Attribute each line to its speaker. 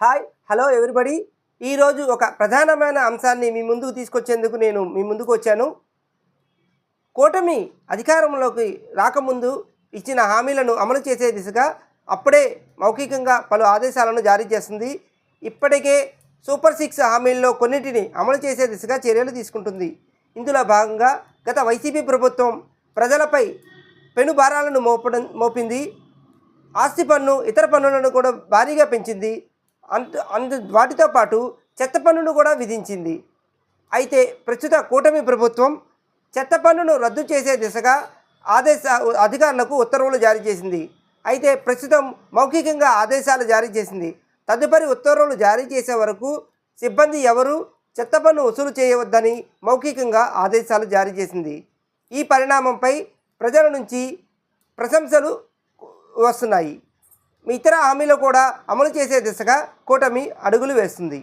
Speaker 1: Hi hello everybody. ఈరోజు ఒక ప్రధానమైన అంశాన్ని మీ ముందుకు తీసుకొచ్చేందుకు నేను మీ ముందుకు వచ్చాను. కూటమి అధికారంలోకి రాకముందు ఇచ్చిన హామీలను అమలు చేసే దిశగా అప్పుడే మౌఖికంగా పలు ఆదేశాలను జారీ చేస్తుంది. ఇప్పటికే సూపర్ 6 హామీల్లో కొన్నింటిని అమలు చేసే దిశగా చర్యలు తీసుకుంటుంది. ఇందులో భాగంగా గత వైసీపీ ప్రభుత్వం ప్రజలపై పెను భారాలను మోపింది. ఆస్తి పన్ను, ఇతర పన్నులను కూడా భారీగా పెంచింది. వాటితో పాటు చెత్త పన్నును కూడా విధించింది. అయితే ప్రస్తుత కూటమి ప్రభుత్వం చెత్త పన్నును రద్దు చేసే దిశగా అధికారులకు ఉత్తర్వులు జారీ చేసింది. అయితే ప్రస్తుతం మౌఖికంగా ఆదేశాలు జారీ చేసింది. తదుపరి ఉత్తర్వులు జారీ చేసే వరకు సిబ్బంది ఎవరూ చెత్త పన్ను వసూలు చేయవద్దని మౌఖికంగా ఆదేశాలు జారీ చేసింది. ఈ పరిణామంపై ప్రజల నుంచి ప్రశంసలు వస్తున్నాయి. ఇతర హామీలు కూడా అమలు చేసే దిశగా కూటమి అడుగులు వేస్తుంది.